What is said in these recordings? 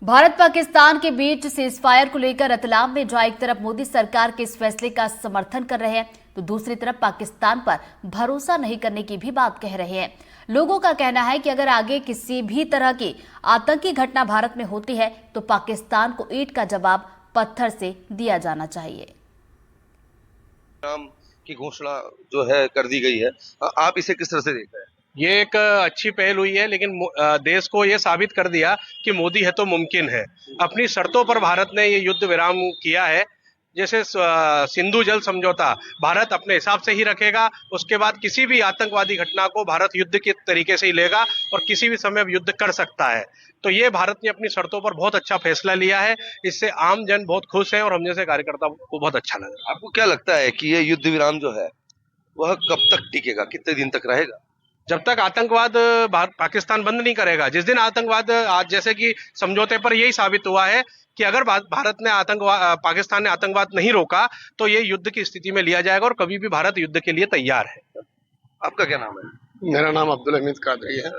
भारत पाकिस्तान के बीच सीजफायर को लेकर रतलाम में जहां एक तरफ मोदी सरकार के इस फैसले का समर्थन कर रहे हैं तो दूसरी तरफ पाकिस्तान पर भरोसा नहीं करने की भी बात कह रहे हैं। लोगों का कहना है कि अगर आगे किसी भी तरह की आतंकी घटना भारत में होती है तो पाकिस्तान को ईंट का जवाब पत्थर से दिया जाना चाहिए। की घोषणा जो है कर दी गई है, आप इसे किस तरह से देखते हैं? ये एक अच्छी पहल हुई है, लेकिन देश को ये साबित कर दिया कि मोदी है तो मुमकिन है। अपनी शर्तों पर भारत ने ये युद्ध विराम किया है। जैसे सिंधु जल समझौता भारत अपने हिसाब से ही रखेगा, उसके बाद किसी भी आतंकवादी घटना को भारत युद्ध के तरीके से ही लेगा और किसी भी समय युद्ध कर सकता है। तो ये भारत ने अपनी शर्तों पर बहुत अच्छा फैसला लिया है। इससे आम जन बहुत खुश है और हम जैसे कार्यकर्ता को बहुत अच्छा लगा। आपको क्या लगता है कि ये युद्ध विराम जो है वह कब तक टिकेगा, कितने दिन तक रहेगा? जब तक आतंकवाद पाकिस्तान बंद नहीं करेगा। जिस दिन आतंकवाद, आज जैसे कि समझौते पर यही साबित हुआ है कि अगर भारत ने पाकिस्तान ने आतंकवाद नहीं रोका तो ये युद्ध की स्थिति में लिया जाएगा और कभी भी भारत युद्ध के लिए तैयार है। आपका क्या नाम है? मेरा नाम अब्दुल हमीद कादरी है।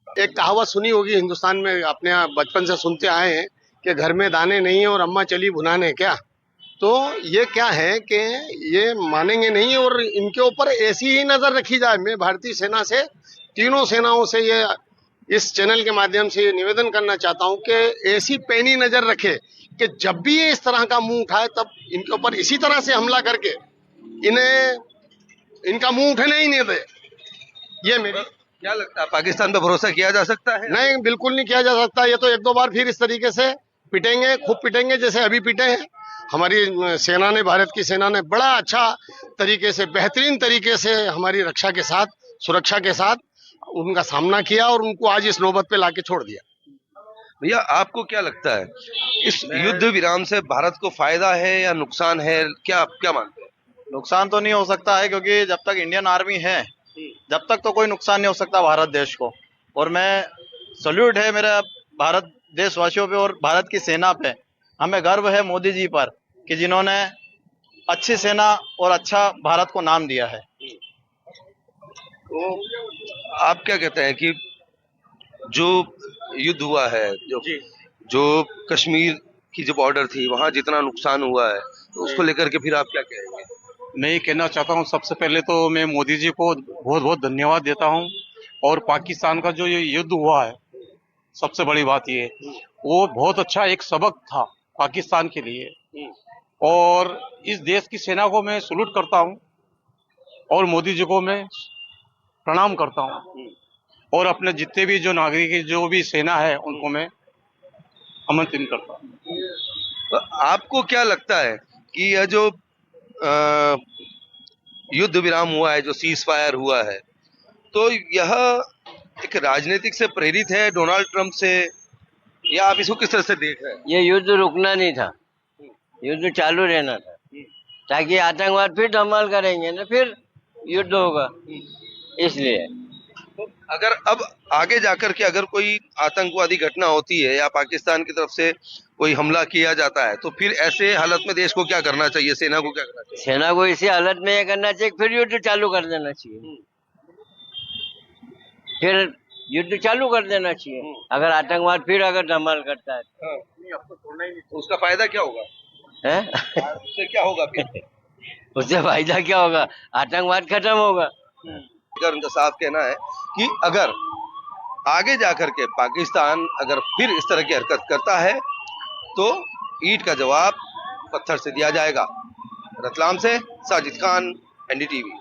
एक कहावत सुनी होगी हिंदुस्तान में, अपने बचपन से सुनते आए हैं कि घर में दाने नहीं है और अम्मा चली भुनाने। क्या तो ये क्या है कि ये मानेंगे नहीं और इनके ऊपर ऐसी ही नजर रखी जाए। मैं भारतीय सेना से, तीनों सेनाओं से ये इस चैनल के माध्यम से ये निवेदन करना चाहता हूं कि ऐसी पैनी नजर रखे कि जब भी ये इस तरह का मुंह उठाए तब इनके ऊपर इसी तरह से हमला करके इनका मुंह उठने ही नहीं दे। ये मेरी क्या लगता है, पाकिस्तान पर भरोसा किया जा सकता है? नहीं, बिल्कुल नहीं किया जा सकता। ये तो एक दो बार फिर इस तरीके से पिटेंगे, खूब पिटेंगे जैसे अभी पिटे हैं। हमारी सेना ने, भारत की सेना ने बड़ा अच्छा तरीके से, बेहतरीन तरीके से हमारी रक्षा के साथ, सुरक्षा के साथ उनका सामना किया और उनको आज इस नौबत पे लाके छोड़ दिया। भैया, आपको क्या लगता है इस युद्ध विराम से भारत को फायदा है या नुकसान है? क्या मानते हैं? नुकसान तो नहीं हो सकता है, क्योंकि जब तक इंडियन आर्मी है जब तक तो कोई नुकसान नहीं हो सकता भारत देश को। और मैं सल्यूट है मेरा भारत देशवासियों पे और भारत की सेना पे। हमें गर्व है मोदी जी पर कि जिन्होंने अच्छी सेना और अच्छा भारत को नाम दिया है। तो आप क्या कहते हैं कि जो युद्ध हुआ है, जो कश्मीर की जो बॉर्डर थी वहां जितना नुकसान हुआ है, तो उसको लेकर के फिर आप क्या कहेंगे? मैं ये कहना चाहता हूँ, सबसे पहले तो मैं मोदी जी को बहुत बहुत धन्यवाद देता हूँ। और पाकिस्तान का जो ये युद्ध हुआ है, सबसे बड़ी बात ये वो बहुत अच्छा एक सबक था पाकिस्तान के लिए। और इस देश की सेना को मैं सलूट करता हूँ और मोदी जी को मैं प्रणाम करता हूँ। और अपने जितने भी जो नागरिक, जो भी सेना है, उनको मैं आमंत्रित करता हूँ। तो आपको क्या लगता है कि यह जो युद्ध विराम हुआ है, जो सीज फायर हुआ है, तो यह एक राजनीतिक से प्रेरित है, डोनाल्ड ट्रंप से, या आप इसको किस तरह से देख रहे हैं? ये युद्ध रुकना नहीं था, युद्ध चालू रहना था, ताकि आतंकवाद फिर धमाल करेंगे ना, फिर युद्ध होगा। इसलिए तो अगर अब आगे जाकर के अगर कोई आतंकवादी घटना होती है या पाकिस्तान की तरफ से कोई हमला किया जाता है, तो फिर ऐसे हालत में देश को क्या करना चाहिए, सेना को क्या करना चाहिए? सेना को इसी हालत में ये करना चाहिए, फिर युद्ध चालू कर देना चाहिए, फिर युद्ध चालू कर देना चाहिए। अगर आतंकवाद फिर अगर धमाल करता है तो उसका फायदा क्या होगा? है? उससे क्या होगा फिर? उससे फायदा क्या होगा? आतंकवाद खत्म होगा। उनका साफ कहना है कि अगर आगे जाकर के पाकिस्तान अगर फिर इस तरह की हरकत करता है तो ईंट का जवाब पत्थर से दिया जाएगा। रतलाम से साजिद खान, एनडीटीवी।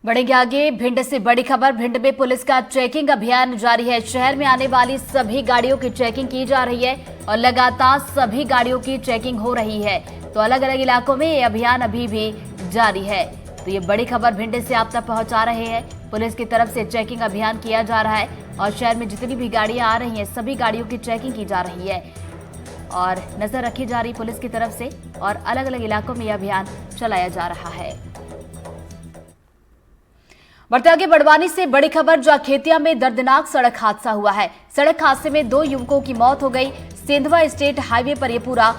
बढ़ेंगे आगे। भिंड से बड़ी खबर। भिंड में पुलिस का चेकिंग अभियान जारी है। शहर में आने वाली सभी गाड़ियों की चेकिंग की जा रही है और लगातार सभी गाड़ियों की चेकिंग हो रही है। तो अलग अलग इलाकों में ये अभियान अभी भी जारी है। तो ये बड़ी खबर भिंड से आप तक पहुंचा रहे हैं। पुलिस की तरफ से चेकिंग अभियान किया जा रहा है और शहर में जितनी भी गाड़ियां आ रही हैं सभी गाड़ियों की चेकिंग की जा रही है और नजर रखी जा रही पुलिस की तरफ से और अलग अलग इलाकों में यह अभियान चलाया जा रहा है। बढ़ते आगे बड़वानी से बड़ी खबर। जहां खेतिया में दर्दनाक सड़क हादसा हुआ है। सड़क हादसे में 2 युवकों की मौत हो गई। सेंधवा स्टेट हाईवे पर यह पूरा